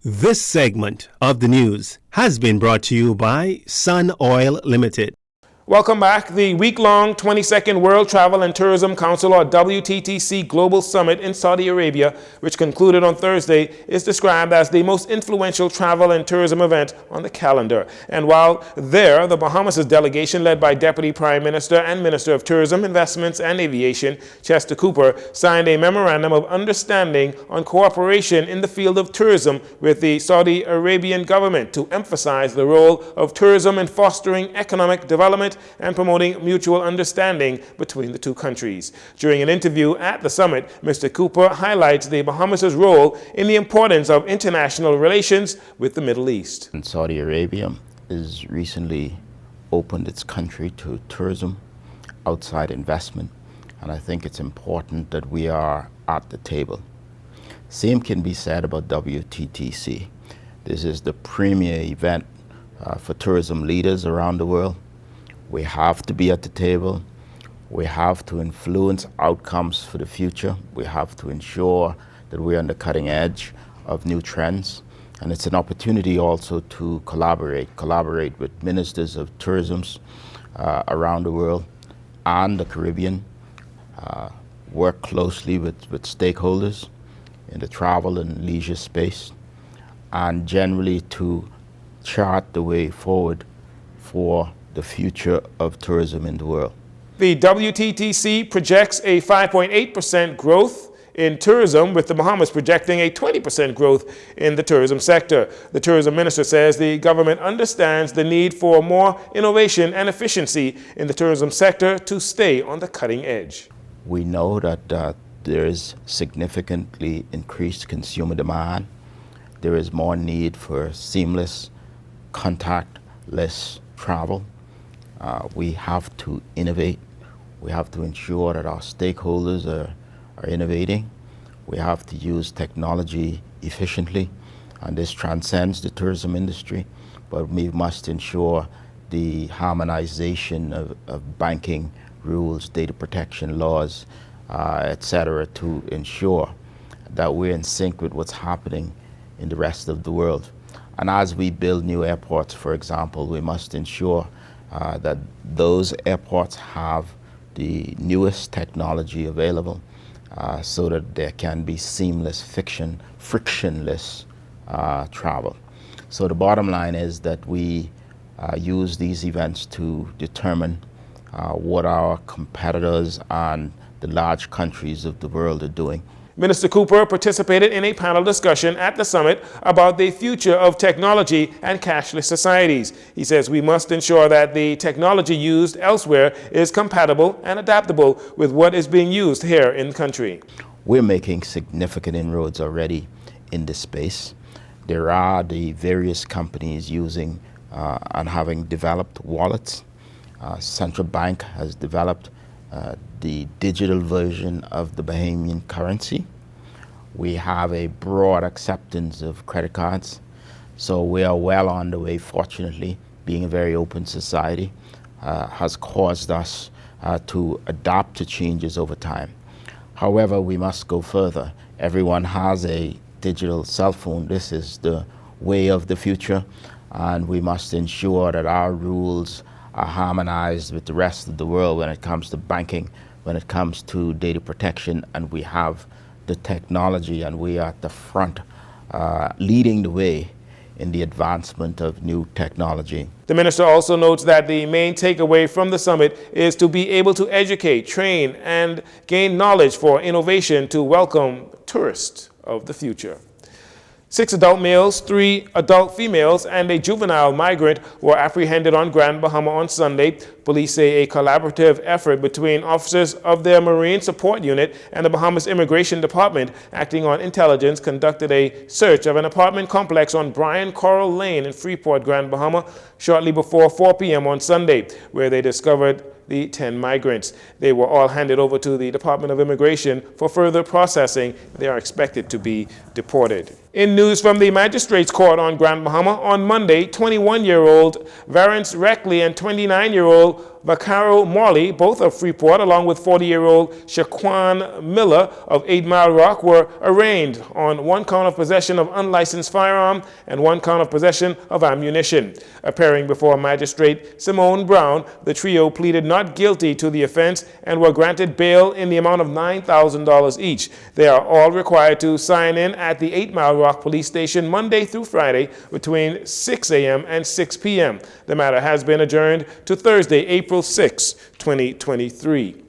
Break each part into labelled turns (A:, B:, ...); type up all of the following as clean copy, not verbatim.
A: This segment of the news has been brought to you by Sun Oil Limited.
B: Welcome back. The week-long 22nd World Travel and Tourism Council, or WTTC, Global Summit in Saudi Arabia, which concluded on Thursday, is described as the most influential travel and tourism event on the calendar. And while there, the Bahamas' delegation, led by Deputy Prime Minister and Minister of Tourism, Investments and Aviation, Chester Cooper, signed a memorandum of understanding on cooperation in the field of tourism with the Saudi Arabian government to emphasize the role of tourism in fostering economic development and promoting mutual understanding between the two countries. During an interview at the summit, Mr. Cooper highlights the Bahamas' role in the importance of international relations with the Middle East.
C: Saudi Arabia has recently opened its country to tourism, outside investment, and I think it's important that we are at the table. Same can be said about WTTC. This is the premier event for tourism leaders around the world. We have to be at the table. We have to influence outcomes for the future. We have to ensure that we're on the cutting edge of new trends. And it's an opportunity also to collaborate with ministers of tourism around the world and the Caribbean, work closely with stakeholders in the travel and leisure space, and generally to chart the way forward for the future of tourism in the world.
B: The WTTC projects a 5.8% growth in tourism, with the Bahamas projecting a 20% growth in the tourism sector. The tourism minister says the government understands the need for more innovation and efficiency in the tourism sector to stay on the cutting edge.
C: We know that there is significantly increased consumer demand. There is more need for seamless, contactless travel. We have to innovate. We have to ensure that our stakeholders are innovating. We have to use technology efficiently, and this transcends the tourism industry, but we must ensure the harmonization of banking rules, data protection laws, etc., to ensure that we're in sync with what's happening in the rest of the world. And as we build new airports, for example, we must ensure that those airports have the newest technology available so that there can be seamless, frictionless travel. So the bottom line is that we use these events to determine what our competitors and the large countries of the world are doing.
B: Minister Cooper participated in a panel discussion at the summit about the future of technology and cashless societies. He says we must ensure that the technology used elsewhere is compatible and adaptable with what is being used here in the country.
C: We're making significant inroads already in this space. There are the various companies using and having developed wallets. Central Bank has developed the digital version of the Bahamian currency. We have a broad acceptance of credit cards. So we are well on the way, fortunately. Being a very open society has caused us to adapt to changes over time. However, we must go further. Everyone has a digital cell phone. This is the way of the future, and we must ensure that our rules are harmonized with the rest of the world when it comes to banking, when it comes to data protection, and we have the technology, and we are at the front, leading the way in the advancement of new technology.
B: The minister also notes that the main takeaway from the summit is to be able to educate, train, and gain knowledge for innovation to welcome tourists of the future. 6 adult males, 3 adult females, and a juvenile migrant were apprehended on Grand Bahama on Sunday. Police say a collaborative effort between officers of their Marine Support Unit and the Bahamas Immigration Department, acting on intelligence, conducted a search of an apartment complex on Brian Coral Lane in Freeport, Grand Bahama, shortly before 4 p.m. on Sunday, where they discovered the 10 migrants. They were all handed over to the Department of Immigration for further processing. They are expected to be deported. In news from the Magistrates Court on Grand Bahama, on Monday, 21-year-old Varence Reckley and 29-year-old Vaccaro Morley, both of Freeport, along with 40-year-old Shaquan Miller of 8 Mile Rock, were arraigned on 1 count of possession of unlicensed firearm and 1 count of possession of ammunition. Appearing before Magistrate Simone Brown, the trio pleaded not guilty to the offense and were granted bail in the amount of $9,000 each. They are all required to sign in at the 8 Mile Rock Police Station Monday through Friday between 6 a.m. and 6 p.m. The matter has been adjourned to Thursday, April 6, 2023.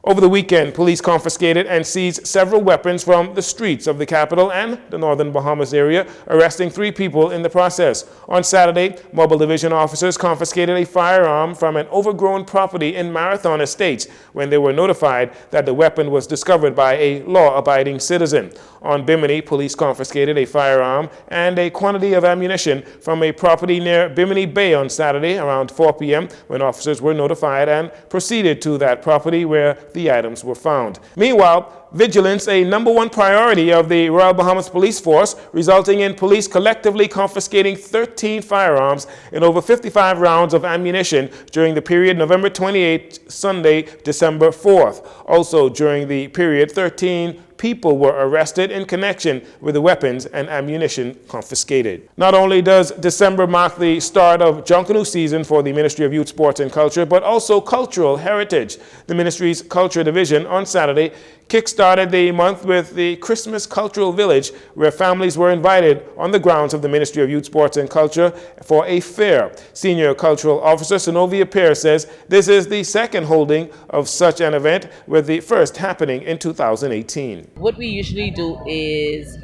B: Over the weekend, police confiscated and seized several weapons from the streets of the capital and the northern Bahamas area, arresting 3 people in the process. On Saturday, Mobile Division officers confiscated a firearm from an overgrown property in Marathon Estates when they were notified that the weapon was discovered by a law-abiding citizen. On Bimini, police confiscated a firearm and a quantity of ammunition from a property near Bimini Bay on Saturday around 4 p.m. when officers were notified and proceeded to that property where the items were found. Meanwhile, vigilance, a #1 priority of the Royal Bahamas Police Force, resulting in police collectively confiscating 13 firearms and over 55 rounds of ammunition during the period November 28, Sunday, December 4th. Also, during the period, 13 people were arrested in connection with the weapons and ammunition confiscated. Not only does December mark the start of Junkanoo season for the Ministry of Youth, Sports and Culture, but also cultural heritage. The ministry's Culture Division on Saturday kick-started the month with the Christmas Cultural Village, where families were invited on the grounds of the Ministry of Youth, Sports and Culture for a fair. Senior Cultural Officer Synovia Pierce says this is the second holding of such an event, with the first happening in 2018.
D: What we usually do is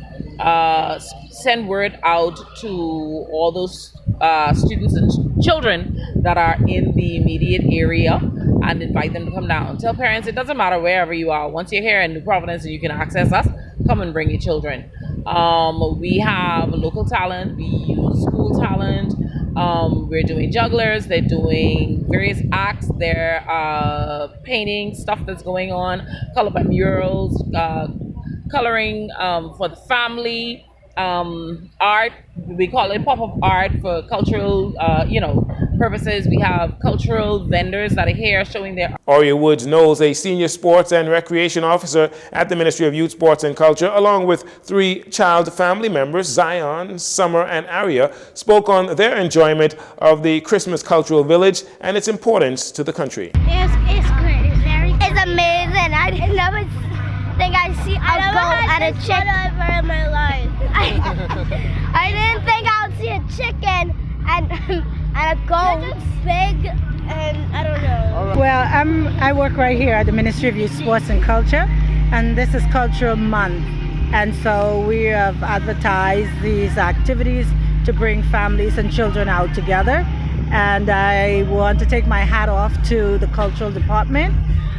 D: send word out to all those students and children that are in the immediate area and invite them to come down. Tell parents it doesn't matter wherever you are. Once you're here in New Providence and you can access us, come and bring your children. We have local talent. We use school talent. We're doing jugglers. They're doing various acts. They're painting stuff that's going on, color by murals, coloring for the family, art. We call it pop-up art for cultural, purposes. We have cultural vendors that are here showing their art.
B: Oria Woods Knowles, a senior sports and recreation officer at the Ministry of Youth, Sports and Culture, along with 3 child family members, Zion, Summer, and Aria, spoke on their enjoyment of the Christmas Cultural Village and its importance to the country.
E: It's great. It's amazing. I never think I'd see a goat and a chicken ever in my life. I didn't think I would see a chicken and a goat big, and I don't know.
F: Well, I work right here at the Ministry of Youth, Sports and Culture, and this is Cultural Month. And so we have advertised these activities to bring families and children out together. And I want to take my hat off to the cultural department,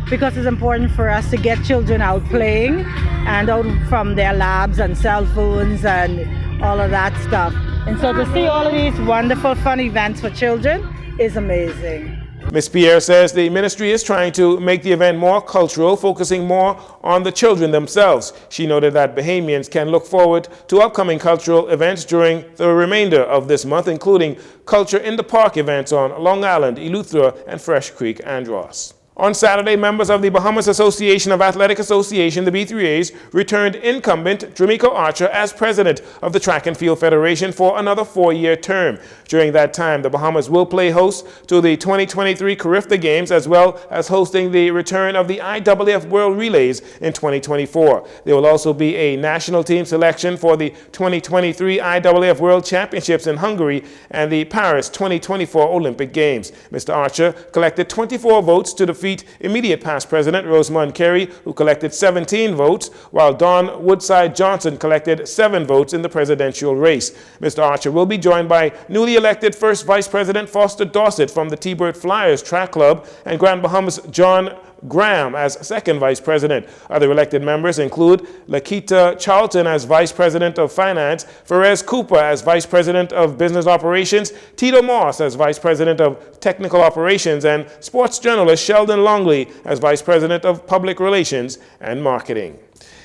F: because it's important for us to get children out playing and out from their labs and cell phones and all of that stuff. And so to see all of these wonderful, fun events for children is amazing.
B: Ms. Pierre says the ministry is trying to make the event more cultural, focusing more on the children themselves. She noted that Bahamians can look forward to upcoming cultural events during the remainder of this month, including Culture in the Park events on Long Island, Eleuthera, and Fresh Creek, Andros. On Saturday, members of the Bahamas Association of Athletic Association, the B3As, returned incumbent Dramico Archer as president of the Track and Field Federation for another 4-year term. During that time, the Bahamas will play host to the 2023 Carifta Games, as well as hosting the return of the IAAF World Relays in 2024. There will also be a national team selection for the 2023 IAAF World Championships in Hungary and the Paris 2024 Olympic Games. Mr. Archer collected 24 votes to defeat immediate past president Rosamund Carey, who collected 17 votes, while Don Woodside Johnson collected 7 votes in the presidential race. Mr. Archer will be joined by newly elected first Vice President Foster Dossett from the T-Bird Flyers Track Club and Grand Bahamas John Graham as second vice president. Other elected members include Lakita Charlton as vice president of finance, Ferez Cooper as vice president of business operations, Tito Moss as vice president of technical operations, and sports journalist Sheldon Longley as vice president of public relations and marketing.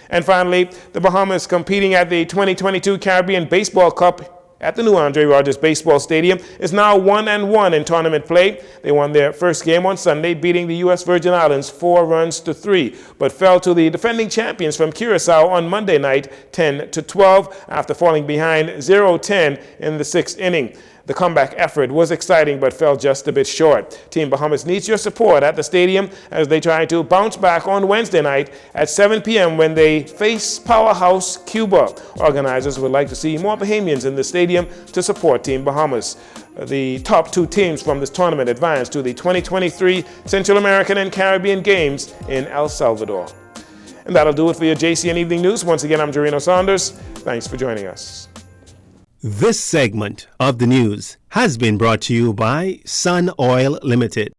B: And finally, the Bahamas competing at the 2022 Caribbean Baseball Cup at the new Andre Rogers Baseball Stadium is now 1-1 in tournament play. They won their first game on Sunday, beating the U.S. Virgin Islands 4-3, but fell to the defending champions from Curacao on Monday night 10-12 after falling behind 0-10 in the 6th inning. The comeback effort was exciting but fell just a bit short. Team Bahamas needs your support at the stadium as they try to bounce back on Wednesday night at 7 p.m. when they face powerhouse Cuba. Organizers would like to see more Bahamians in the stadium to support Team Bahamas. The top 2 teams from this tournament advance to the 2023 Central American and Caribbean Games in El Salvador. And that'll do it for your JCN Evening News. Once again, I'm Jarino Saunders. Thanks for joining us.
A: This segment of the news has been brought to you by Sun Oil Limited.